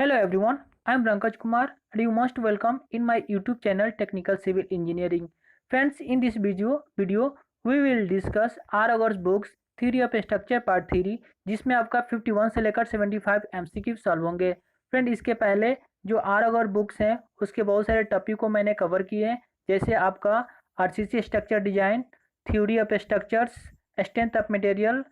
Hello everyone, I am Rankaj Kumar and you most welcome in my YouTube channel Technical Civil Engineering. Friends, in this video we will discuss R Agar's books Theory of Structure Part 3 जिसमें आपका 51 से लेकर 75 MCQ solve होंगे। Friend, इसके पहले जो R अगर books हैं उसके बहुत सारे टॉपिक को मैंने कवर किए हैं, जैसे आपका RCC structure design, theory of structures, strength of material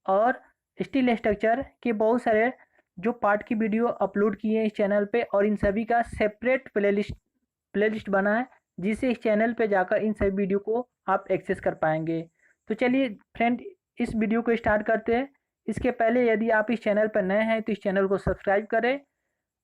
और स्टील स्ट्रक्चर के बहुत सारे जो पार्ट की वीडियो अपलोड किए हैं इस चैनल पे, और इन सभी का सेपरेट प्लेलिस्ट बना है जिसे इस चैनल पे जाकर इन सभी वीडियो को आप एक्सेस कर पाएंगे। तो चलिए फ्रेंड, इस वीडियो को स्टार्ट करते हैं। इसके पहले यदि आप इस चैनल पर नए हैं तो इस चैनल को सब्सक्राइब करें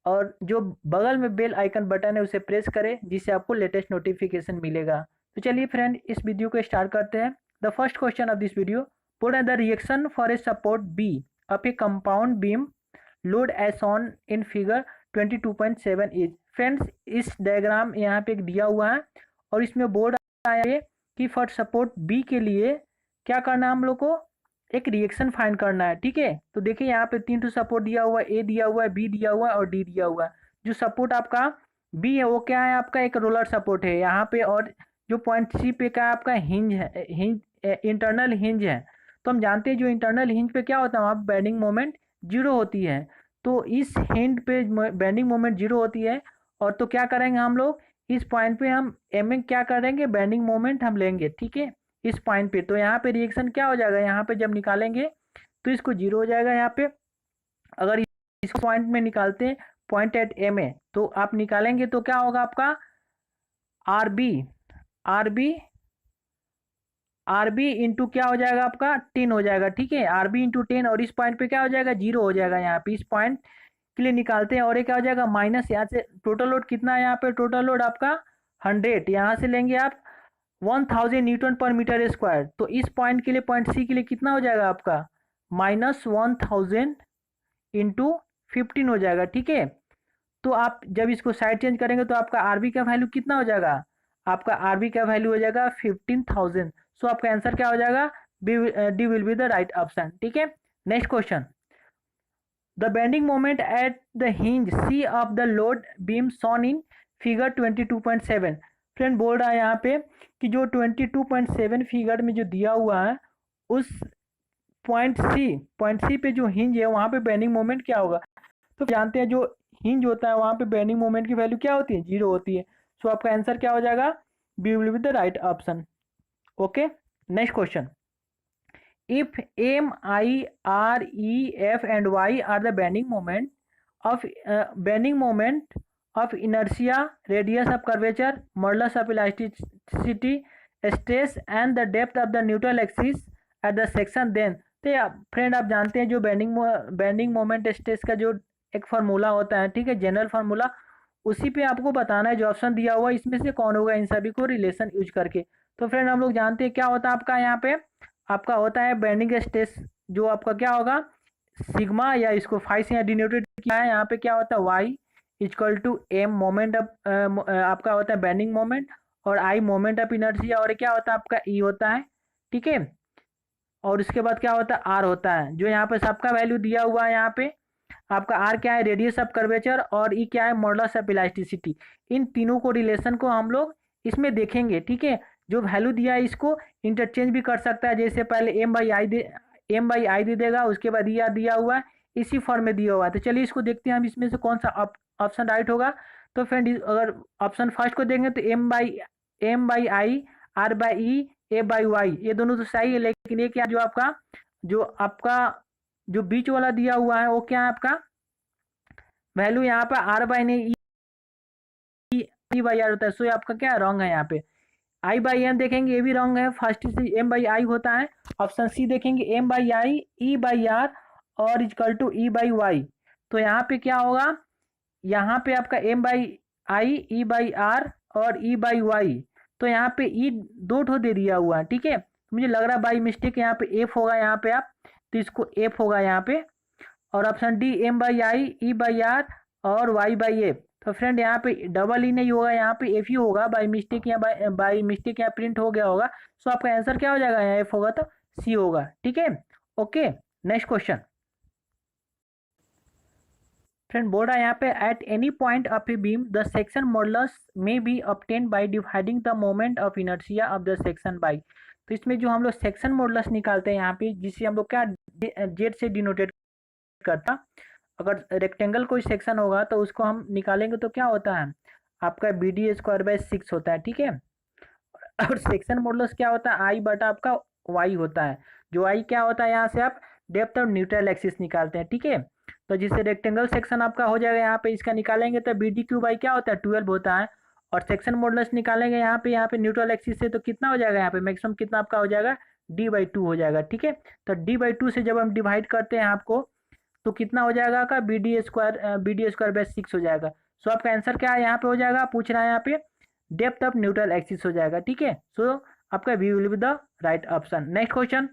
और जो बगल में बेल आइकन बटन है उसे प्रेस करें जिससे आपको लेटेस्ट नोटिफिकेशन मिलेगा। तो चलिए फ्रेंड, इस वीडियो को स्टार्ट करते हैं। The first question of this video, put the reaction for a support B of a compound beam load as on in figure 22.7 is. Friends, इस डायग्राम यहाँ पे एक दिया हुआ है और इसमें बोर्ड आया है कि फॉर सपोर्ट बी के लिए क्या करना है, हम लोग को एक रिएक्शन फाइंड करना है। ठीक है, तो देखिए यहाँ पे 3 सपोर्ट दिया हुआ है, ए दिया हुआ है, बी दिया हुआ है और डी दिया हुआ है। जो सपोर्ट आपका बी है वो क्या है, आपका एक रोलर सपोर्ट है यहाँ पे, और जो पॉइंट सी पे का आपका हिंज है, इंटरनल हिंज है। तो हम जानते हैं जो इंटरनल हिंज पे क्या होता है, वहाँ पे बेंडिंग मोमेंट जीरो होती है। तो इस हिंज पे बेंडिंग मोमेंट जीरो होती है, और तो क्या करेंगे हम लोग, इस पॉइंट पे हम एम क्या करेंगे, बेंडिंग मोमेंट हम लेंगे। ठीक है, इस पॉइंट पे तो यहाँ पे रिएक्शन क्या हो जाएगा, यहाँ पे जब निकालेंगे तो इसको जीरो हो जाएगा। यहाँ पे अगर इस पॉइंट में निकालते हैं, पॉइंट एट एम ए, तो आप निकालेंगे तो क्या होगा आपका आर बी इंटू क्या हो जाएगा आपका 10 हो जाएगा। ठीक है, आर बी इंटू 10, और इस पॉइंट पे क्या हो जाएगा, जीरो हो जाएगा। यहाँ पे इस पॉइंट के लिए निकालते हैं और ये क्या हो जाएगा माइनस, यहाँ से टोटल लोड कितना है, यहाँ पे टोटल लोड आपका 100, यहाँ से लेंगे आप 1000 न्यूटन पर मीटर स्क्वायर। तो इस पॉइंट के लिए, पॉइंट सी के लिए कितना हो जाएगा आपका -1000 इंटू 15 हो जाएगा। ठीक है, तो आप जब इसको साइड चेंज करेंगे तो आपका आरबी का वैल्यू कितना हो जाएगा, आपका आरबी का वैल्यू हो जाएगा 15,000। सो आपका आंसर क्या हो जाएगा, D will be the right option. ठीक है, next question, the bending moment at the hinge C of the load beam shown in figure 22.7। Friend, बोल रहा है यहाँ पे कि जो 22.7 फिगर में जो दिया हुआ है उस पॉइंट सी पे जो हिंज है वहाँ पे बेंडिंग मोमेंट क्या होगा। तो जानते हैं जो हिंज होता है वहाँ पे बेंडिंग मोमेंट की वैल्यू क्या होती है, जीरो होती है। सो आपका आंसर क्या हो जाएगा, B will be the right option. Okay, next question, if M I R E F and Y are the bending moment of inertia, radius of curvature, modulus of elasticity, stress and the depth of the neutral axis at the section, then. तो friend, आप जानते हैं जो bending moment stress का जो एक formula होता है, ठीक है, जनरल फार्मूला, उसी पे आपको बताना है जो ऑप्शन दिया हुआ है इसमें से कौन होगा इन सभी को रिलेशन यूज करके। तो फ्रेंड, हम लोग जानते हैं क्या होता है आपका, यहाँ पे आपका होता है बेंडिंग स्ट्रेस, जो आपका क्या होगा सिग्मा, या इसको फाइव से डिनोटेड किया है। यहाँ पे क्या होता है y equal to M moment आपका होता है बेंडिंग मोमेंट, और आई मोमेंट ऑफ इनर्शिया, और क्या होता है आपका ई होता है। ठीक है, और उसके बाद क्या होता है आर होता है, जो यहाँ पे सबका वैल्यू दिया हुआ है। यहाँ पे आपका आर क्या है, रेडियस ऑफ कर्वेचर, और ई क्या है, मॉडुलस ऑफ इलास्टिसिटी। इन तीनों को रिलेशन को हम लोग इसमें देखेंगे। ठीक है, जो वैल्यू दिया है इसको इंटरचेंज भी कर सकता है, जैसे पहले एम बाई आई दे देगा, उसके बाद ई आर दिया हुआ है, इसी फॉर्म में दिया हुआ है। तो चलिए इसको देखते हैं हम इसमें से कौन सा ऑप्शन राइट होगा। तो फ्रेंड, अगर ऑप्शन फर्स्ट को देंगे तो M by I, R by E, A by Y, ये दोनों तो सही है, लेकिन ये क्या जो आपका जो बीच वाला दिया हुआ है वो क्या है आपका वैल्यू, यहाँ पे आर बाई नहीं ई बाई आर होता है। सो ये आपका क्या रॉन्ग है। यहाँ पे आई बाई एम देखेंगे, ये भी रॉन्ग है, फर्स्ट से एम बाई आई होता है। ऑप्शन सी देखेंगे M by I, E by R और equal to E by Y. तो यहाँ पे क्या होगा, यहाँ पे आपका M by I, E by R और ई बाई वाई। तो यहाँ पे ई दो ठो दे दिया हुआ है। ठीक है, मुझे लग रहा है बाई मिस्टेक यहाँ पे एफ होगा, यहाँ पे आप तो इसको एफ होगा यहाँ पे, और option D M by I, E by R और वाई बाई एफ। तो फ्रेंड, यहाँ पे डबल ई नहीं होगा, यहाँ पे एफ ही होगा, बाई मिस्टेक यहाँ प्रिंट हो गया होगा। सो आपका आंसर क्या हो जाएगा, यहाँ एफ होगा तो सी होगा। ठीक है, ओके, नेक्स्ट क्वेश्चन, फ्रेंड बोल रहा है यहाँ पे at any point of a beam the section modulus में be obtain by dividing the moment of inertia of the section by. तो इसमें जो हम लोग सेक्शन मॉडुलस निकालते हैं यहाँ पे, जिसे हम लोग क्या जेड से डिनोटेट करता, अगर रेक्टेंगल कोई सेक्शन होगा तो उसको हम निकालेंगे तो क्या होता है आपका बी डी स्क्वायर बाय 6 होता है, ठीक है। और सेक्शन मॉडुलस क्या होता है, आई बटा आपका वाई होता है, जो आई क्या होता है यहाँ से आप डेप्थ और न्यूट्रल एक्सिस निकालते हैं, ठीक है। तो जिससे रेक्टेंगल सेक्शन आपका हो जाएगा यहाँ पे, इसका निकालेंगे तो बी डी क्यू बाई क्या होता है 12 होता है, और सेक्शन मॉडुलस निकालेंगे यहाँ पे न्यूट्रल एक्सिस से, तो कितना हो जाएगा यहाँ पे मैक्सिमम कितना आपका हो जाएगा d/2 हो जाएगा, ठीक है। तो d/2 से जब हम डिवाइड करते हैं आपको तो कितना हो जाएगा आपका बी डी स्क्वायर बाय 6 हो जाएगा। सो आपका आंसर क्या है यहाँ पे हो जाएगा, पूछ रहा है यहाँ पे डेप्थ ऑफ न्यूट्रल एक्सिस हो जाएगा, ठीक है। सो आपका B will be the right option. Next question,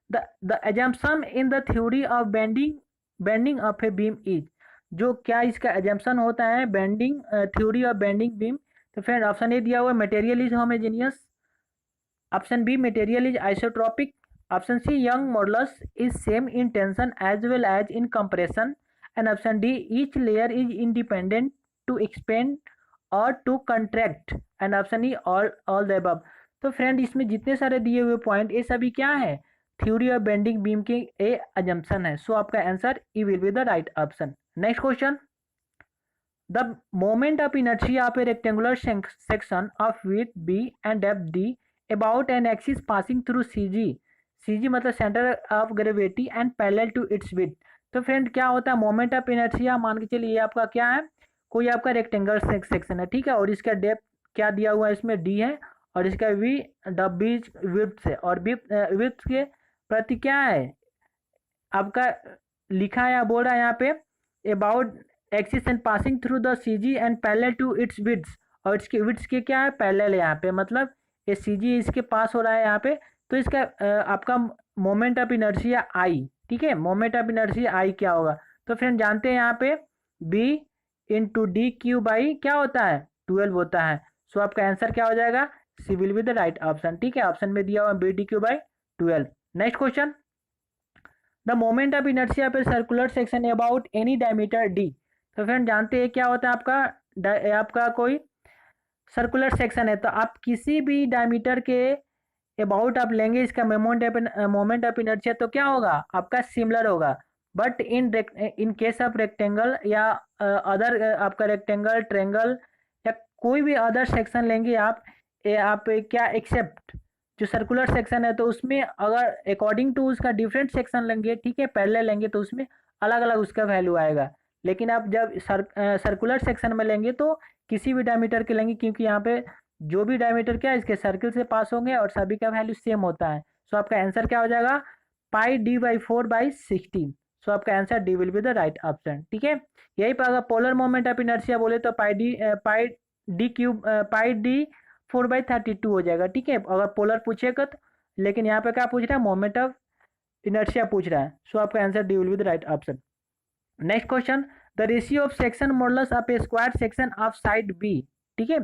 the assumption in the theory of bending of a beam is, जो क्या इसका एजम्पशन होता है bending theory of bending beam. तो फ्रेंड ऑप्शन ए दिया हुआ है material is homogeneous, option B material is isotropic, option C Young modulus is same in tension as well as in compression, and option D each layer is independent to expand और to contract, and option E all the above. तो friend इसमें जितने सारे दिए हुए point ये सभी क्या है थ्योरी ऑफ बेंडिंग बीम की ए अजम्पशन है। सो आपका answer E will be the right option. Next question, the moment of inertia of a rectangular section of width B and depth D about an axis passing through C G मतलब centre of gravity and parallel to its width. तो friend क्या होता है moment of inertia, मान के चलिए ये आपका क्या है कोई आपका रेक्टेंगल सेक्शन है, ठीक है, और इसका डेप्थ क्या दिया हुआ है इसमें डी है, और इसका वी डी विड्थ है, और विड्थ के प्रति क्या है आपका लिखा है या बोल रहा है यहाँ पे about axis and passing through the CG and parallel to its width, और इसके विड्थ के क्या है पैरेलल है यहाँ पे, मतलब ये सीजी इसके पास हो रहा है यहाँ पे, तो इसका आपका मोमेंट ऑफ इनर्शिया आई, ठीक है, मोमेंट ऑफ इनर्शिया आई क्या होगा। तो फ्रेंड जानते हैं यहाँ पे B into D Q by क्या होता है 12 होता है। सो आपका आंसर क्या हो जाएगा C will be the right option, ठीक है, ऑप्शन में दिया हुआ B D Q by 12। Next question, the moment of inertia पे circular section about any diameter D. तो फ्रेंड जानते हैं क्या होता है आपका कोई सर्कुलर सेक्शन है, तो आप किसी भी डायमीटर के अबाउट आप लेंगे इसका मोमेंट ऑफ इनर्शिया तो क्या होगा आपका सिमिलर होगा, but in case of rectangle या अदर आपका रेक्टेंगल ट्रेंगल या कोई भी अदर सेक्शन लेंगे आप क्या एक्सेप्ट जो सर्कुलर सेक्शन है, तो उसमें अगर अकॉर्डिंग टू उसका डिफरेंट सेक्शन लेंगे, ठीक है, पैरेलल लेंगे तो उसमें अलग अलग उसका वैल्यू आएगा। लेकिन आप जब सर्कुलर सेक्शन में लेंगे तो किसी भी डायमीटर के लेंगे, क्योंकि यहाँ पे जो भी डायमीटर क्या है इसके सर्किल से पास होंगे और सभी का वैल्यू सेम होता है। सो आपका आंसर क्या हो जाएगा पाई डी बाई 4/16। सो आपका answer D will be the right option, ठीक है। यही पर अगर पोलर मोमेंट ऑफ इनर्शिया बोले तो पाई डी 4/32 हो जाएगा, ठीक है, अगर पोलर पूछेगा तो। लेकिन यहाँ पे क्या पूछ रहा है मोमेंट ऑफ इनर्शिया पूछ रहा है। सो आपका answer D will be the right option. Next question, the ratio of section modulus of a square section of side B, ठीक है,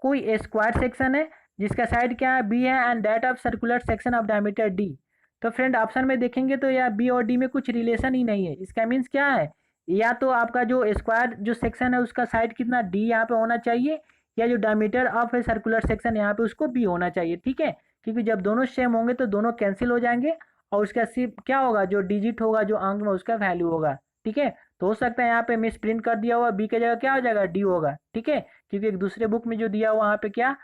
कोई स्क्वायर सेक्शन है जिसका साइड क्या है बी है and that of circular section of diameter D. तो friend option में देखेंगे तो या बी और डी में कुछ रिलेशन ही नहीं है, इसका मीन्स क्या है या तो आपका जो स्क्वायर जो सेक्शन है उसका साइड कितना डी यहाँ पे होना चाहिए, या जो diameter of a circular section यहाँ पे उसको बी होना चाहिए, ठीक है, क्योंकि जब दोनों सेम होंगे तो दोनों कैंसिल हो जाएंगे और उसका सिर्फ क्या होगा जो डिजिट होगा जो अंक में उसका वैल्यू होगा, ठीक है। तो हो सकता है यहाँ पे मिस प्रिंट कर दिया हुआ बी की जगह क्या हो जाएगा डी होगा, ठीक है, क्योंकि एक दूसरे बुक में जो दिया हुआ वहाँ पे क्या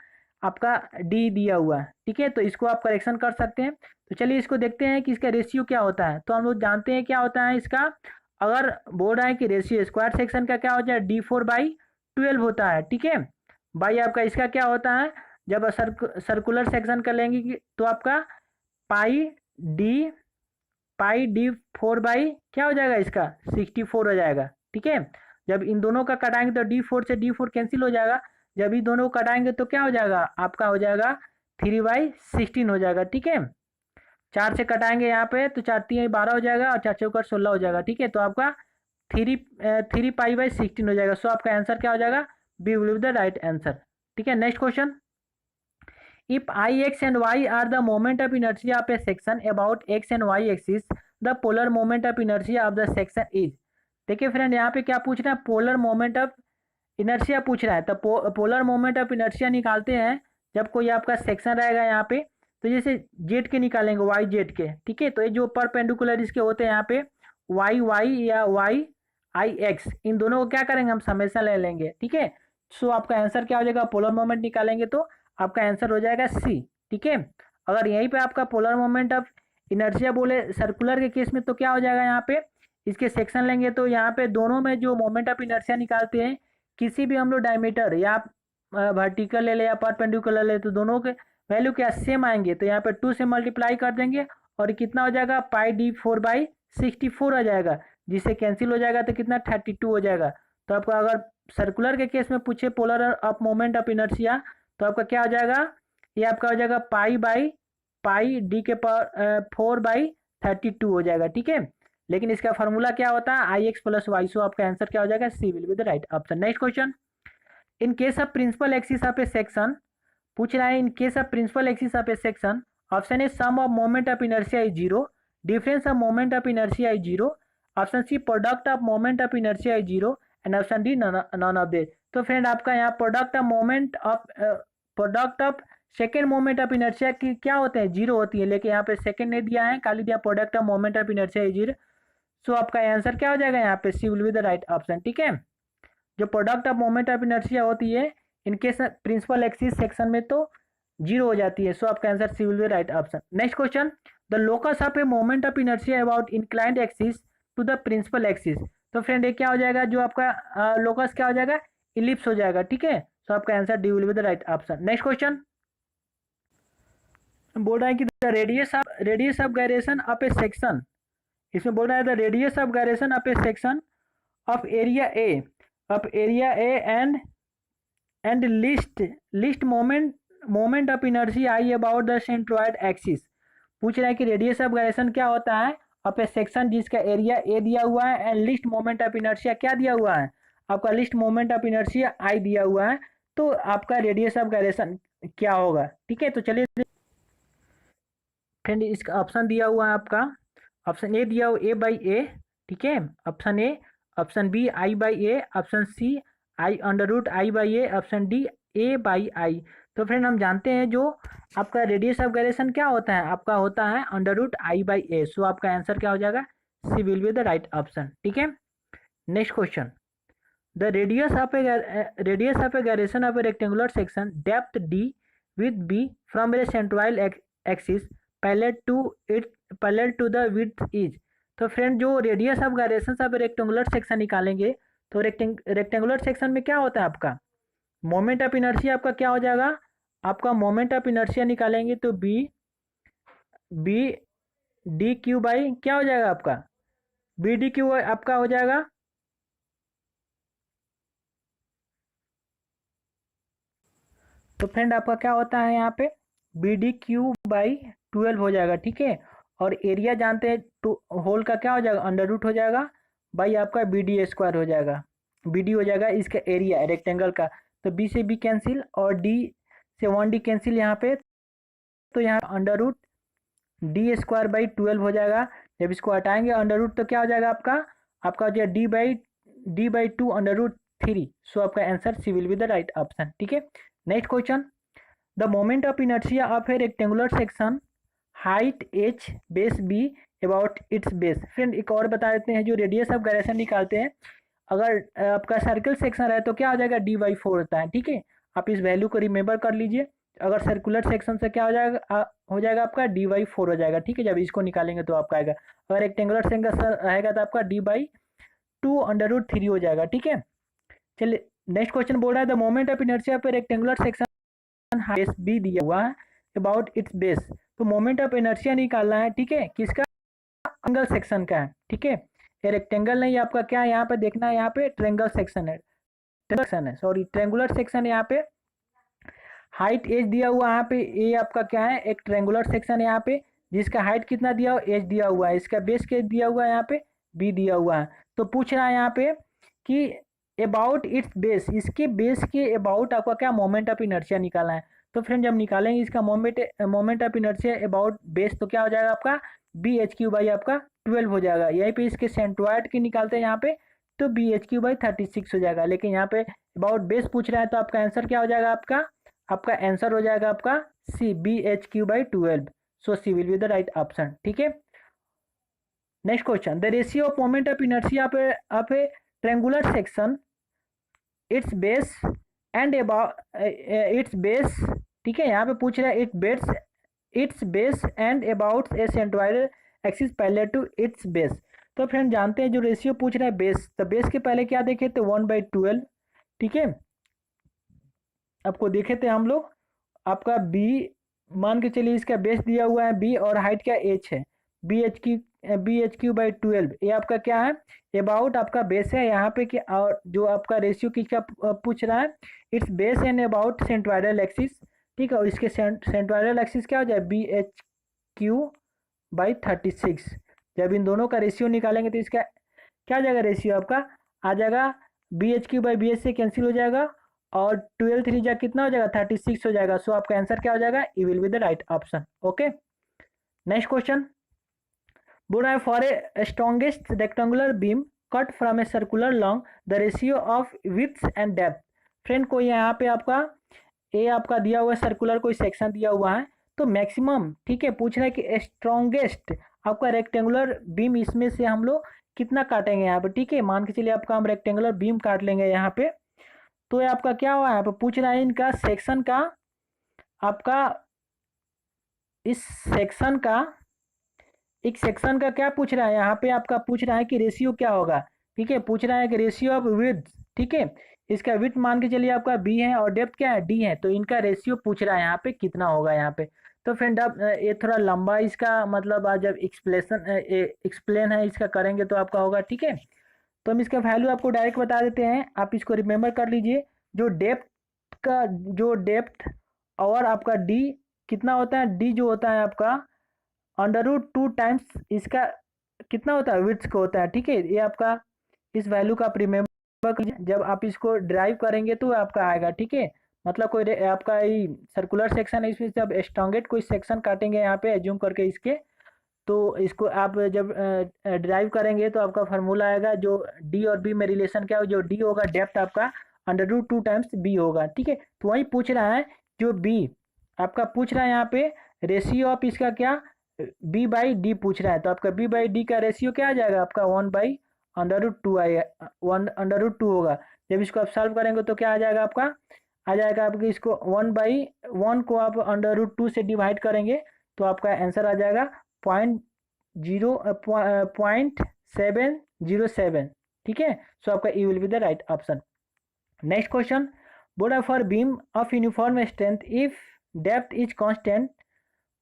आपका डी दिया हुआ है, ठीक है, तो इसको आप करेक्शन कर सकते हैं। तो चलिए इसको देखते हैं कि इसका रेशियो क्या होता है। तो हम लोग जानते हैं क्या होता है इसका, अगर बोल रहा है कि रेशियो स्क्वायर सेक्शन का क्या होता है D4/12 होता है, ठीक है, बाई आपका इसका क्या होता है जब सर्कुलर सेक्शन का लेंगे तो आपका पाई डी 4 बाई क्या हो जाएगा इसका 64 हो जाएगा, ठीक है। जब इन दोनों का कटाएंगे तो D4 से D4 कैंसिल हो जाएगा, जब इन दोनों को कटाएंगे तो क्या हो जाएगा आपका हो जाएगा 3/16 हो जाएगा, ठीक है। 4 से कटाएंगे यहाँ पे तो 4 3 12 हो जाएगा और 4 चौका 16 हो जाएगा, ठीक है, तो आपका 3 पाई/16 हो जाएगा। सो आपका आंसर क्या हो जाएगा B will be the right answer, ठीक है। Next question, if Ix and Y are the moment of inertia of a section about X and Y axis, the polar moment of inertia of the section is। देखिए friend, यहाँ पे क्या पूछ रहा है, polar moment of inertia पूछ रहा है। तो पोलर मोमेंट ऑफ इनर्शिया निकालते हैं जब कोई आपका सेक्शन रहेगा यहाँ पे, तो जैसे जेड के निकालेंगे, वाई जेड के, ठीक है। तो ये जो परपेंडिकुलर इसके होते हैं यहाँ पे वाई वाई या वाई आई एक्स, इन दोनों को क्या करेंगे हम समेशन ले लेंगे, ठीक है। सो आपका आंसर क्या हो जाएगा, पोलर मोमेंट निकालेंगे तो आपका आंसर हो जाएगा सी, ठीक है। अगर यहीं पे आपका पोलर मोमेंट ऑफ इनर्शिया बोले सर्कुलर के केस में, तो क्या हो जाएगा यहाँ पे, इसके सेक्शन लेंगे तो यहाँ पे दोनों में जो मोमेंट ऑफ इनर्शिया निकालते हैं, किसी भी हम लोग डायमीटर या वर्टिकल ले ले या परपेंडिकुलर ले, तो दोनों के वैल्यू क्या सेम आएंगे। तो यहाँ पे 2 से मल्टीप्लाई कर देंगे और कितना हो जाएगा, पाई डी 4/64 आ जाएगा, जिससे कैंसिल हो जाएगा तो कितना 32 हो जाएगा। तो आपका अगर सर्कुलर के केस में पूछे polar of moment of inertia, तो आपका क्या हो जाएगा, ये आपका हो जाएगा पाई डी के पर 4/32 हो जाएगा, ठीक है। लेकिन इसका फॉर्मूला क्या होता है, I X plus Y. So आपका आंसर क्या हो जाएगा, C will be the right option. Next question, in case of principal axis of a section पूछ रहा है, in case of principal axis of a section, option A sum of moment of inertia is 0, difference of moment of inertia is 0, option C product of moment of inertia is 0, and option D none of this. तो friend आपका यहाँ product of second moment of inertia की क्या होते हैं, 0 होती है, लेकिन यहाँ पे सेकेंड नहीं दिया है, खाली दिया product of moment of inertia is 0। So आपका आंसर क्या हो जाएगा यहाँ पे, C will be the right option, ठीक है। जो product of moment of inertia होती है इनके प्रिंसिपल एक्सिस सेक्शन में तो 0 हो जाती है। सो आपका answer C will be right option. Next question, the locus of a moment of inertia about inclined axis to the principal axis. तो फ्रेंड ये क्या हो जाएगा, जो आपका लोकस क्या हो जाएगा, इलिप्स हो जाएगा, ठीक है। सो आपका answer D will be the right option. Next question बोल रहा है कि the radius of gyration of a section, इसमें बोल रहा है the radius of gyration of a section of area A and list moment of inertia I about the centroid axis. पूछ रहा है कि रेडियस ऑफ गायरेशन क्या होता है ऑफ ए सेक्शन जिसका एरिया ए दिया हुआ है and list moment of inertia क्या दिया हुआ है, आपका list moment of inertia I दिया हुआ है, तो आपका रेडियस ऑफ गायरेशन क्या होगा, ठीक है। तो चलिए फ्रेंड, इसका ऑप्शन दिया हुआ है आपका, ऑप्शन ए दिया हुआ ए बाई ए, ठीक है, option A, option B I by A, option C I under root I by A, option D A by I. तो फ्रेंड हम जानते हैं जो आपका रेडियस ऑफ गायरेशन क्या होता है, आपका होता है under root I by A. So आपका आंसर क्या हो जाएगा, C will be the right option, ठीक है। Next question, the radius of a gyration of a rectangular section depth D with B from a centroid axis parallel to the width is. तो friend जो radius of gyration of rectangular section निकालेंगे, तो rectangular section में क्या होता है आपका moment of inertia, आपका क्या हो जाएगा, आपका मोमेंट ऑफ इनर्शिया निकालेंगे तो बी डी क्यू बाई क्या हो जाएगा आपका, बी डी क्यू आपका हो जाएगा, तो फ्रेंड आपका क्या होता है यहाँ पे बी डी क्यू बाई 12 हो जाएगा, ठीक है। और एरिया जानते हैं होल का क्या हो जाएगा, अंडर रूट हो जाएगा बाई आपका बी डी स्क्वायर हो जाएगा, बी डी हो जाएगा इसका एरिया रेक्टेंगल का। तो बी से बी कैंसिल और डी से 1D कैंसिल यहाँ पे, तो यहाँ under root D square by 12 हो जाएगा। जब इसको हटाएंगे अंडर रूट तो क्या हो जाएगा आपका हो जाएगा D by 2 under root 3। So आपका answer C will be the right option, ठीक है। Next question, the moment of inertia of a rectangular section height H base B about its base. Friend एक और बता देते हैं, जो रेडियस ऑफ गायरेशन निकालते हैं, अगर आपका सर्कल सेक्शन है तो क्या हो जाएगा डी बाई 4 होता है, ठीक है। आप इस वैल्यू को रिमेंबर कर लीजिए। अगर सर्कुलर सेक्शन से क्या हो जाएगा आपका डी बाई 4 हो जाएगा, ठीक है। जब इसको निकालेंगे तो आपका आएगा, अगर रेक्टेंगुलर सेक्शन रहेगा तो आपका डी बाई 2 अंडर रूट 3 हो जाएगा, ठीक है। चलिए नेक्स्ट क्वेश्चन बोल रहा है द मोमेंट ऑफ इनर्शिया पे रेक्टेंगुलर सेक्शन बेस बी दिया हुआ है अबाउट इट्स बेस। तो मोमेंट ऑफ इनर्शिया निकालना है, ठीक है, किसका, एंगल सेक्शन का है, ठीक है। ये रेक्टेंगल नहीं, आपका क्या है यहाँ पे देखना है, यहाँ पे ट्रेंगल सेक्शन है, सॉरी ट्रेंगुलर सेक्शन है। यहाँ पे हाइट एच दिया हुआ है, यहाँ पे ये आपका क्या है, एक ट्रेंगुलर सेक्शन है यहाँ पे, जिसका हाइट कितना दिया हुआ, एच दिया हुआ है, इसका बेस के दिया हुआ है यहाँ पे बी दिया हुआ है। तो पूछ रहा है यहाँ पे कि अबाउट इट्स बेस, इसके बेस के अबाउट आपका क्या मोमेंट ऑफ इनर्शिया निकालना है। तो फ्रेंड जब निकालेंगे इसका moment of inertia about base, तो क्या हो जाएगा आपका बी एच क्यू बाई आपका 12 हो जाएगा। यहीं पे इसके सेंट्रॉइड की निकालते हैं यहाँ पे तो बी एच क्यू बाई 36 हो जाएगा। लेकिन यहाँ पे अबाउट बेस पूछ रहा है तो आपका आंसर क्या हो जाएगा, आपका आंसर हो जाएगा आपका C, B H Q by 12। So C will be the right option. ठीक है, next question, the ratio of moment of inertia of a triangular section, its base and about its base. ठीक है, यहाँ पे पूछ रहा है its base and about a centroidal axis parallel to its base. तो फ्रेंड जानते हैं जो रेशियो पूछ रहा है बेस, तो बेस के पहले क्या देखे थे 1/12। ठीक है, आपको देखे थे हम लोग, आपका बी मान के चलिए इसका बेस दिया हुआ है बी और हाइट क्या एच है, बी एच क्यू बाई 12। ये आपका क्या है, अबाउट आपका बेस है यहाँ पे कि, और जो आपका रेशियो किसका पूछ रहा है, its base and about centroidal axis. ठीक है, और इसके सेंट्रोइडल एक्सिस क्या हो जाए, बी एच क्यू बाई 36। जब इन दोनों का रेशियो निकालेंगे तो इसका क्या आ जाएगा, रेशियो आपका आ जाएगा B H Q by B H से कैंसिल हो जाएगा, और 12 3 जा कितना हो जाएगा 36 हो जाएगा। सो आपका आंसर क्या हो जाएगा, E will be the right option. Okay, next question बोल रहा है for a strongest rectangular beam cut from a circular long the ratio of width and depth. Friend को यहाँ पे आपका ए आपका दिया हुआ है, सर्कुलर कोई सेक्शन दिया हुआ है, तो मैक्सिमम, ठीक है, पूछ रहा है कि स्ट्रॉन्गेस्ट आपका रेक्टेंगुलर बीम, इसमें से हम लोग कितना काटेंगे यहाँ पे। ठीक है, मान के चलिए आपका हम रेक्टेंगुलर बीम काट लेंगे यहाँ पे, तो ये आपका क्या हुआ, यहाँ पे पूछ रहा है इनका सेक्शन का, आपका इस सेक्शन का, एक सेक्शन का क्या पूछ रहा है यहाँ पे, आपका पूछ रहा है कि रेशियो क्या होगा। ठीक है, पूछ रहा है कि रेशियो ऑफ विड्थ। ठीक है, इसका विड्थ मान के चलिए आपका बी है और डेप्थ क्या है डी है, तो इनका रेशियो पूछ रहा है यहाँ पे कितना होगा यहाँ पे। तो फ्रेंड अब ये थोड़ा लंबा इसका मतलब आज जब एक्सप्लेन है इसका करेंगे तो आपका होगा। ठीक है, तो हम इसका वैल्यू आपको डायरेक्ट बता देते हैं, आप इसको रिमेंबर कर लीजिए। जो डेप्थ और आपका डी कितना होता है, डी जो होता है आपका √2 टाइम्स इसका कितना होता है, विड्थ को होता है। ठीक है, ये आपका इस वैल्यू का आप रिमेंबर कीजिए, जब आप इसको ड्राइव करेंगे तो आपका आएगा। ठीक है, मतलब कोई आपका ये सर्कुलर सेक्शन है, इसमें जब स्ट्रॉन्गेस्ट कोई सेक्शन काटेंगे यहाँ पे एज्यूम करके इसके, तो इसको आप जब ड्राइव करेंगे तो आपका फार्मूला आएगा, जो डी और बी में रिलेशन क्या हो, जो डी होगा डेप्थ आपका √2 टाइम्स बी होगा। ठीक है, तो वही पूछ रहा है, जो बी आपका पूछ रहा है यहाँ पे रेशियो ऑफ इसका क्या, बी बाई डी पूछ रहा है, तो आपका बी बाई डी का रेशियो क्या आ जाएगा, आपका 1/√2 आएगा, 1/√2 होगा। जब इसको आप सॉल्व करेंगे तो क्या आ जाएगा, आपका आ जाएगा आपके इसको 1/1 को आप √2 से डिवाइड करेंगे तो आपका आंसर आ जाएगा 0.707। ठीक है, सो आपका E will be the right option. Next question board for beam of uniform strength if depth is constant,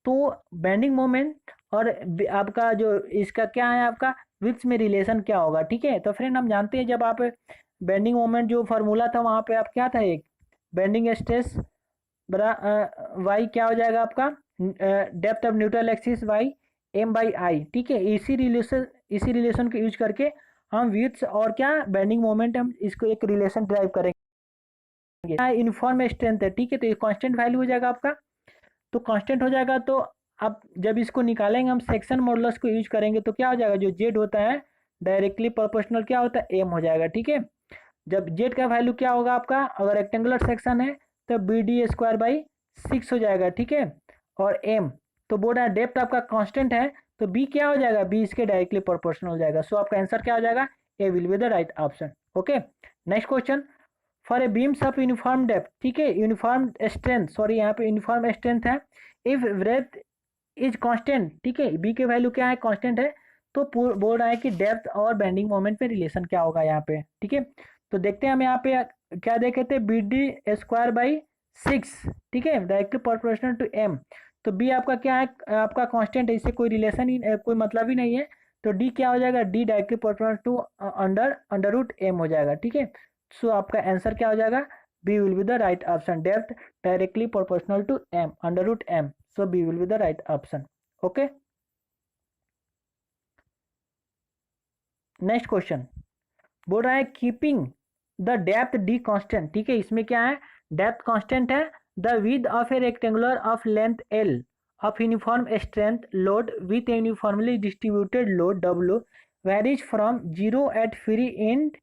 तो बेंडिंग मोमेंट और आपका जो इसका क्या है, आपका विड्थ में रिलेशन क्या होगा। ठीक है, तो फ्रेंड हम जानते हैं जब आप बेंडिंग मोमेंट जो फार्मूला था वहाँ पे आप क्या था, एक बेंडिंग स्ट्रेस बरा वाई क्या हो जाएगा आपका depth of neutral axis Y m/i। ठीक है, इसी रिलेशन को यूज करके हम विड्थ और क्या बेंडिंग मोमेंट हम इसको एक रिलेशन ड्राइव करेंगे। यूनिफॉर्म स्ट्रेंथ है, ठीक है, तो ये कांस्टेंट वैल्यू हो जाएगा आपका, तो कांस्टेंट हो जाएगा, तो अब जब इसको निकालेंगे हम सेक्शन मॉडुलस को यूज करेंगे तो क्या हो जाएगा, जो जेड होता है डायरेक्टली प्रोपोर्शनल क्या होता है, एम हो जाएगा। ठीक है, जब जेड का वैल्यू क्या होगा आपका, अगर रेक्टेंगुलर सेक्शन है तो BD²/6 हो जाएगा। ठीक है, और एम तो बोल रहा है डेप्थ आपका कांस्टेंट है, तो बी क्या हो जाएगा, बी इसके डायरेक्टली प्रोपोर्शनल हो जाएगा। सो आपका आंसर क्या हो जाएगा, A will be the right option. Okay, next question for a beams of uniform depth. ठीक है, यूनिफॉर्म स्ट्रेंथ, सॉरी यहाँ पे यूनिफॉर्म स्ट्रेंथ है, इफ ब्रेथ इज कांस्टेंट। ठीक है, बी के वैल्यू क्या है, कांस्टेंट है, तो बोल रहा है कि डेप्थ और बेंडिंग मोमेंट में रिलेशन क्या होगा यहाँ पे। ठीक है, तो देखते हैं हम यहाँ पे क्या देखे थे, BD²/6। ठीक है, डायरेक्टली प्रोपोर्शनल टू एम, तो बी आपका क्या है, आपका कांस्टेंट है, इससे कोई रिलेशन ही कोई मतलब ही नहीं है, तो डी क्या हो जाएगा, D directly proportional to √m हो जाएगा। ठीक है, सो आपका आंसर क्या हो जाएगा, B will be the right option, depth directly proportional to m √m, so B will be the right option. Okay, next question बोल रहा है keeping the depth D constant. ठीक है, इसमें क्या है, डेप्थ कांस्टेंट है, the width of a rectangular of length L of uniform strength load with uniformly distributed load W varies from zero at free end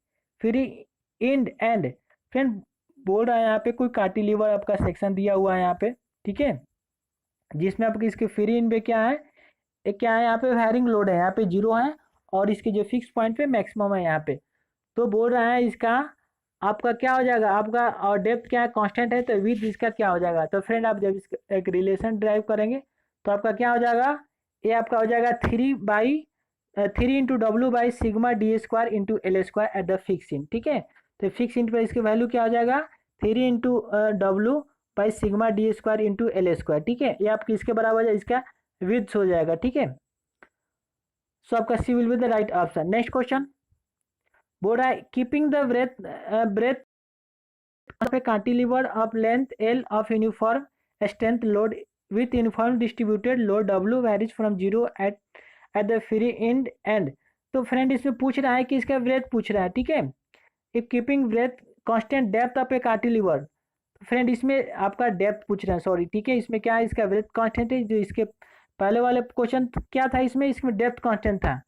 end. Friend बोल रहा है यहाँ पे कोई कार्टिलीवर आपका सेक्शन दिया हुआ है यहाँ पे, ठीक है, जिसमें आपके इसके फ्री इंड पे क्या है, क्या है यहाँ पे हैरिंग लोड है, यहाँ पे जीरो है और इसके जो फिक्स पॉइंट पे मैक्सिमम है यहाँ पे। तो बोल रहा है इसका आपका क्या हो जाएगा, आपका और डेप्थ क्या है, कांस्टेंट है, तो विथ इसका क्या हो जाएगा। तो फ्रेंड आप जब इसका एक रिलेशन ड्राइव करेंगे तो आपका क्या हो जाएगा, ये आपका हो जाएगा 3/3 × W/σ/d² × L² eight the fixed, ठीक है। तो फिक्स इन पर इसकी वैल्यू क्या हो जाएगा 3/W/σ/d² × L², ठीक है। ये आपकी इसके बराबर है, इसका विथ हो जाएगा, ठीक है। सो आपका C will be the right option. Next question बोल रहा है keeping the breadth of a cantilever of length L of uniform strength load with uniform distributed load W varies from zero at the free end। तो friend इसमें पूछ रहा है कि इसका ब्रेथ पूछ रहा है, ठीक है। If keeping breadth constant depth of a cantilever, friend इसमें आपका डेप्थ पूछ रहा है, सॉरी, ठीक है। इसमें क्या है, इसका ब्रेथ कांस्टेंट है, जो इसके पहले वाले क्वेश्चन क्या था, इसमें डेप्थ कांस्टेंट था।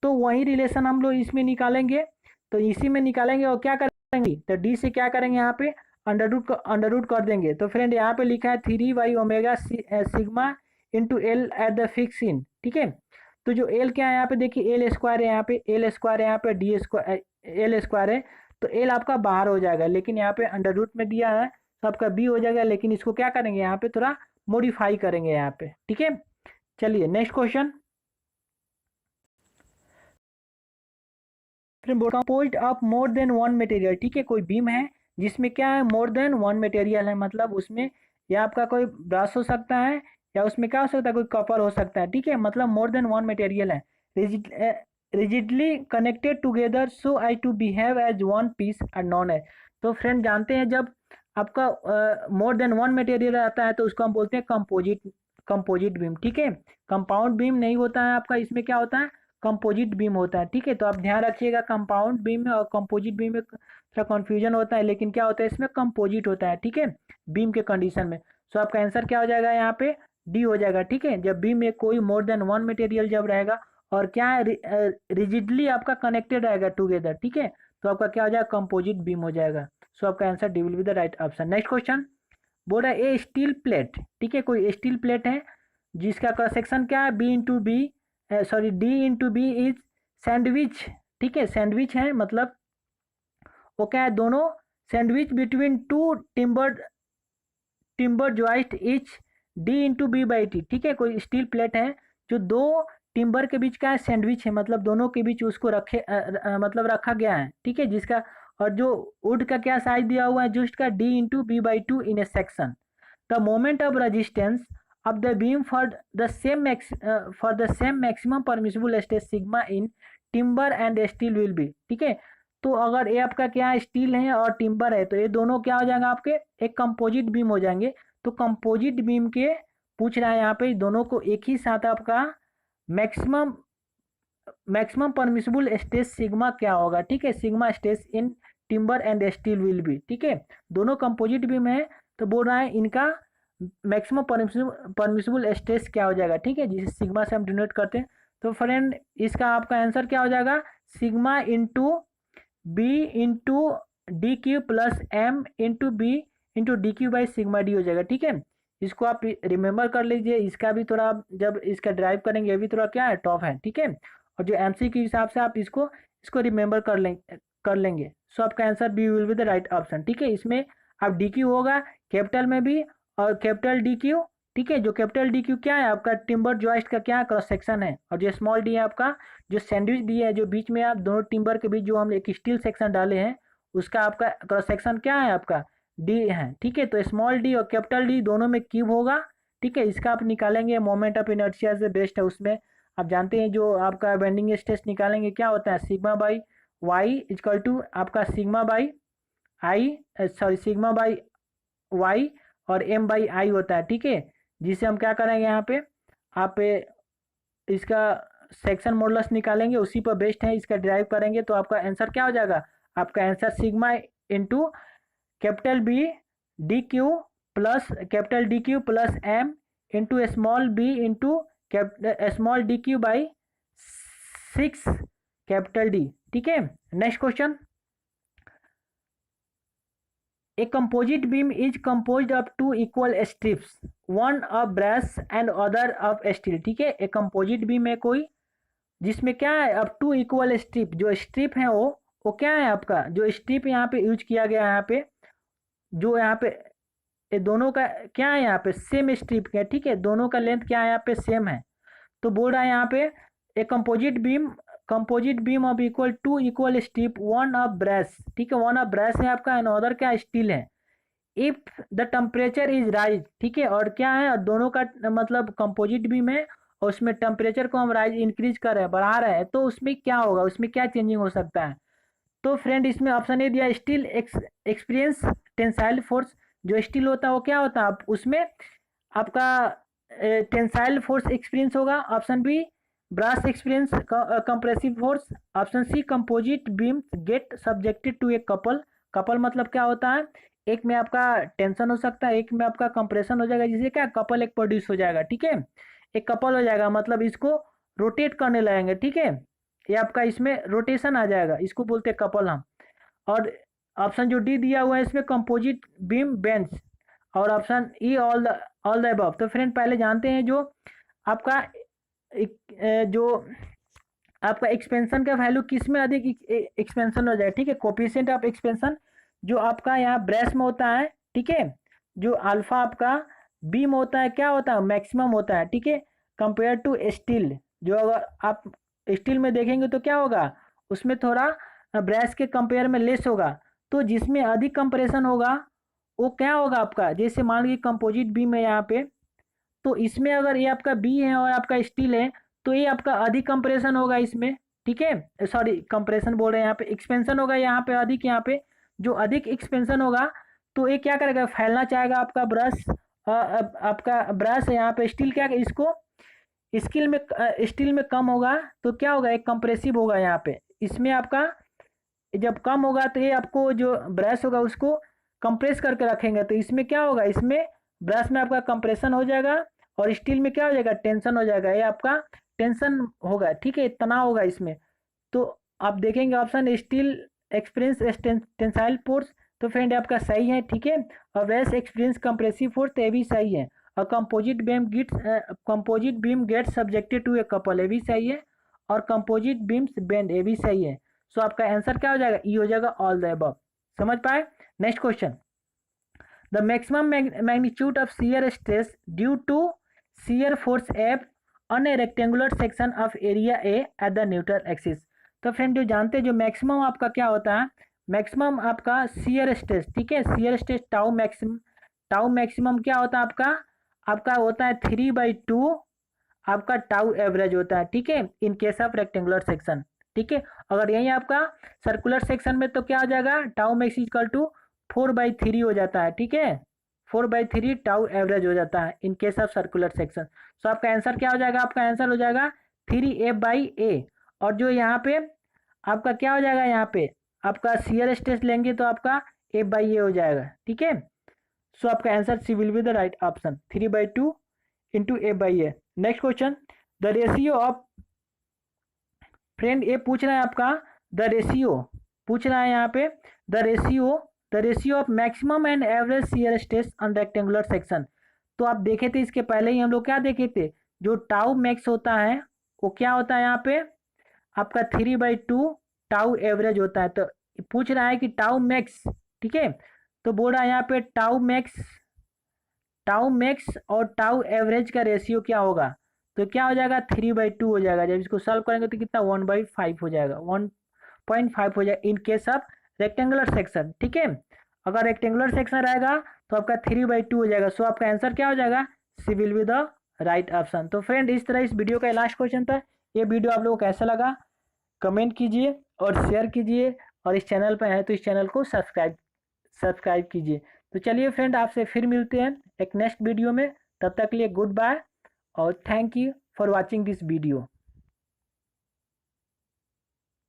तो वही रिलेशन हम लोग इसमें निकालेंगे, तो इसी में निकालेंगे और क्या करेंगे, तो डी से क्या करेंगे यहाँ पे अंडर रूट कर देंगे। तो फ्रेंड यहाँ पे लिखा है 3/ω sigma × L at the fixed, ठीक है। तो जो एल क्या है यहाँ पे देखिए L² है, यहाँ पे L² है, यहाँ पे L² है, तो एल आपका बाहर हो जाएगा, लेकिन यहाँ पे अंडर रूट में दिया है तो आपका बी हो जाएगा, लेकिन इसको क्या करेंगे यहाँ पे थोड़ा मॉडिफाई करेंगे यहाँ पे, ठीक है। चलिए next question, composed of more than one material, ठीक है। कोई बीम है जिसमें क्या है मोर देन वन मटेरियल है, मतलब उसमें या आपका कोई ब्रश हो सकता है या उसमें क्या हो सकता है कोई कॉपर हो सकता है, ठीक है, मतलब मोर देन वन मटेरियल है, rigidly connected together so I to behave as one piece और नॉन है। तो फ्रेंड जानते हैं जब आपका मोर देन वन मटेरियल आता है तो उसको हम बोलते हैं कंपोजिट बीम, ठीक है। कंपाउंड बीम नहीं होता है आपका, इसमें क्या होता है कंपोजिट बीम होता है, ठीक है। तो आप ध्यान रखिएगा कंपाउंड बीम में और कंपोजिट बीम में थोड़ा कन्फ्यूजन होता है, लेकिन क्या होता है इसमें कंपोजिट होता है, ठीक है, बीम के कंडीशन में। सो आपका आंसर क्या हो जाएगा यहाँ पे डी हो जाएगा, ठीक है। जब बीम में कोई मोर देन वन मटेरियल जब रहेगा और क्या है रिजिडली आपका कनेक्टेड रहेगा टुगेदर, ठीक है, तो आपका क्या हो जाएगा कंपोजिट बीम हो जाएगा। सो आपका answer D will be the right option. Next question बोल रहा है ए स्टील प्लेट, ठीक है, कोई स्टील प्लेट है जिसका क्रॉस सेक्शन क्या है D into B is sandwich, ठीक है, सैंडविच है, मतलब वो क्या है दोनों sandwich between two timber joist each D into B by T, ठीक है। कोई स्टील प्लेट है जो दो टिम्बर के बीच का है सैंडविच है, मतलब दोनों के बीच उसको मतलब रखा गया है, ठीक है, जिसका और जो वुड का क्या साइज दिया हुआ है जस्ट का D into B by two in a section. The moment of resistance of the beam for the same maximum permissible stress sigma in timber and steel will be, ठीक है। तो अगर ये आपका क्या है स्टील है और टिम्बर है तो ये दोनों क्या हो जाएगा आपके एक कंपोजिट बीम हो जाएंगे। तो कंपोजिट बीम के पूछ रहा है यहाँ पे दोनों को एक ही साथ आपका मैक्सिमम परमिसिबल स्ट्रेस सिग्मा क्या होगा, ठीक है, sigma stress in timber and steel will be, ठीक है। दोनों कंपोजिट बीम है तो बोल रहा है इनका मैक्सिमम परमिसिबल स्ट्रेस क्या हो जाएगा, ठीक है, जिसे सिग्मा से हम डिनोट करते हैं। तो फ्रेंड इसका आपका आंसर क्या हो जाएगा sigma into B into D Q plus M into B into D Q by sigma D हो जाएगा, ठीक है। इसको आप रिमेंबर कर लीजिए, इसका भी थोड़ा जब इसका ड्राइव करेंगे ये भी थोड़ा क्या है टॉप है, ठीक है। और जो एमसी के हिसाब से आप इसको रिमेंबर कर लेंगे। सो आपका answer B will be the right option, ठीक है। इसमें आप डी क्यू होगा कैपिटल में भी और कैपिटल डी क्यू, ठीक है। जो कैपिटल डी क्यू क्या है आपका टिम्बर जॉइस्ट का क्या क्रॉस सेक्शन है, और जो स्मॉल डी है आपका जो सैंडविच डी है जो बीच में आप दोनों टिम्बर के बीच जो हम एक स्टील सेक्शन डाले हैं उसका आपका क्रॉस सेक्शन क्या है आपका डी है, ठीक है। तो स्मॉल डी और कैपिटल डी दोनों में क्यूब होगा, ठीक है। इसका आप निकालेंगे मोमेंट ऑफ इनर्शिया से बेस्ट है, उसमें आप जानते हैं जो आपका बेंडिंग स्ट्रेस निकालेंगे क्या होता है sigma by Y equal to आपका सिग्मा बाई वाई और एम बाई आई होता है, ठीक है। जिसे हम क्या करेंगे यहाँ पे आप इसका सेक्शन मॉडुलस निकालेंगे, उसी पर बेस्ड है इसका डिराइव करेंगे, तो आपका आंसर क्या हो जाएगा आपका answer sigma into capital B D Q plus M into small B into small D Q by 6 capital D. ठीक है, next question, a composite beam is composed of two equal strips, one of brass and other of steel. ठीक है, ए composite beam है कोई जिसमें क्या है, अब टू इक्वल स्ट्रिप, जो स्ट्रिप है वो क्या है आपका, जो स्ट्रिप यहाँ पे यूज किया गया है यहाँ पे, जो यहाँ पे ये दोनों का क्या है, यहाँ पे सेम स्ट्रिप का। ठीक है, दोनों का लेंथ क्या है यहाँ पे सेम है। तो बोल रहा है यहाँ पे a composite beam of equal to equal strip, one of brass. ठीक है, वन ऑफ ब्रश है आपका एंड अदर क्या स्टील है। If the temperature is raise, ठीक है, और क्या है, और दोनों का मतलब कंपोजिट बीम है और उसमें टेम्परेचर को हम राइज इंक्रीज कर रहे हैं, बढ़ा रहे हैं, तो उसमें क्या होगा, उसमें क्या चेंजिंग हो सकता है। तो फ्रेंड इसमें ऑप्शन ए दिया, स्टील एक्सपीरियंस टेंसाइल फोर्स। जो स्टील होता है वो क्या होता है, उसमें आपका टेंसाइल फोर्स एक्सपीरियंस होगा। Option B brass experience compressive force. Option C composite beam get subjected to a couple. Couple मतलब क्या होता है, एक में आपका टेंशन हो सकता है, एक में आपका कंप्रेशन हो जाएगा, जिससे क्या कपल एक प्रोड्यूस हो जाएगा। ठीक है, एक कपल हो जाएगा, मतलब इसको रोटेट करने लगेंगे। ठीक है, ये आपका इसमें रोटेशन आ जाएगा, इसको बोलते हैं कपल हम। और ऑप्शन जो डी दिया हुआ है इसमें कंपोजिट बीम बेंड्स, और option E all the above. तो फ्रेंड पहले जानते हैं जो आपका जो आपका एक्सपेंशन का वैल्यू किस में अधिक एक्सपेंशन हो जाए। ठीक है, कोफिशिएंट ऑफ एक्सपेंशन जो आपका यहाँ ब्रेस में होता है। ठीक है, जो अल्फा आपका बीम होता है क्या होता है, मैक्सिमम होता है। ठीक है, कंपेयर टू स्टील, जो अगर आप स्टील में देखेंगे तो क्या होगा, उसमें थोड़ा ब्रेस के कंपेयर में लेस होगा। तो जिसमें अधिक कंप्रेशन होगा वो क्या होगा आपका, जैसे मान लीजिए कंपोजिट बीम है यहाँ पे, तो इसमें अगर ये आपका बी है और आपका स्टील है तो ये आपका अधिक कंप्रेशन होगा इसमें। ठीक है, सॉरी कंप्रेशन बोल रहे हैं, यहाँ पे एक्सपेंशन होगा, यहाँ पे अधिक, यहाँ पे जो अधिक एक्सपेंशन होगा तो ये क्या करेगा, फैलना चाहेगा आपका ब्रश। आपका ब्रश है यहाँ पे, स्टील क्या इसको स्टील में कम होगा तो क्या होगा, एक कंप्रेसिव होगा यहाँ पे। इसमें आपका जब कम होगा तो ये आपको जो ब्रश होगा उसको कंप्रेस करके रखेंगे, तो इसमें क्या होगा, इसमें ब्रश में आपका कंप्रेशन हो जाएगा और स्टील में क्या हो जाएगा, टेंशन हो जाएगा, ये आपका टेंशन होगा। ठीक है, तनाव होगा इसमें। तो आप देखेंगे option steel experience tensile force, तो फ्रेंड आपका सही है। ठीक है, और ब्रश एक्सपीरियंस कंप्रेसिव फोर्स, तो ये भी सही है। और composite beam gets subjected to a couple, ये भी सही है। और कंपोजिट बीम्स बेंड, ये भी सही है। सो आपका आंसर क्या हो जाएगा, ई हो जाएगा, ऑल द अबव। समझ पाए। Next question, the maximum magnitude of shear stress due to shear force F on a rectangular section of area A at the neutral axis. तो फ्रेंड जो जानते हैं जो मैक्सिमम आपका क्या होता है, मैक्सिमम आपका शियर स्ट्रेस। ठीक है, शियर स्ट्रेस टाउ मैक्सिमम क्या होता है आपका होता है 3/2 आपका टाउ एवरेज होता है। ठीक है, in case of rectangular section. ठीक है, अगर यही आपका सर्कुलर सेक्शन में तो क्या हो जाएगा, टाउ मैक्स इक्वल टू 4/3 हो जाता है। ठीक है, 4/3 टाउ एवरेज हो जाता है in case of circular section. So आपका आंसर क्या हो जाएगा, आपका आंसर हो जाएगा 3F/A। और जो यहाँ पे आपका क्या हो जाएगा, यहाँ पे आपका शियर स्ट्रेस लेंगे तो आपका F/A हो जाएगा। ठीक है, सो आपका answer C will be the right option, 3/2 into F/A। Next question, the ratio of, friend ये पूछ रहा है आपका द रेशियो, पूछ रहा है यहाँ पे the ratio of maximum and average shear stress on rectangular section. तो आप देखे थे इसके पहले ही हम लोग क्या देखे थे, जो टाउ मैक्स होता है वो क्या होता है यहाँ पे आपका 3/2 टाउ एवरेज होता है। तो पूछ रहा है कि टाउ मैक्स, ठीक है, तो बोल रहा है यहाँ पे टाउ मैक्स और टाउ एवरेज का रेशियो क्या होगा, तो क्या हो जाएगा 3/2 हो जाएगा। जब इसको सॉल्व करेंगे तो कितना 1/5 हो जाएगा, 1.5 हो जाएगा इन केस ऑफ रेक्टेंगुलर सेक्शन। ठीक है, अगर रेक्टेंगुलर सेक्शन रहेगा तो आपका 3/2 हो जाएगा। सो आपका आंसर क्या हो जाएगा, C will be the right option. तो फ्रेंड इस तरह इस वीडियो का लास्ट क्वेश्चन था। ये वीडियो आप लोगों को कैसा लगा कमेंट कीजिए और शेयर कीजिए, और इस चैनल पर है तो इस चैनल को सब्सक्राइब कीजिए। तो चलिए फ्रेंड आपसे फिर मिलते हैं एक नेक्स्ट वीडियो में, तब तक के लिए गुड बाय और thank you for watching this video.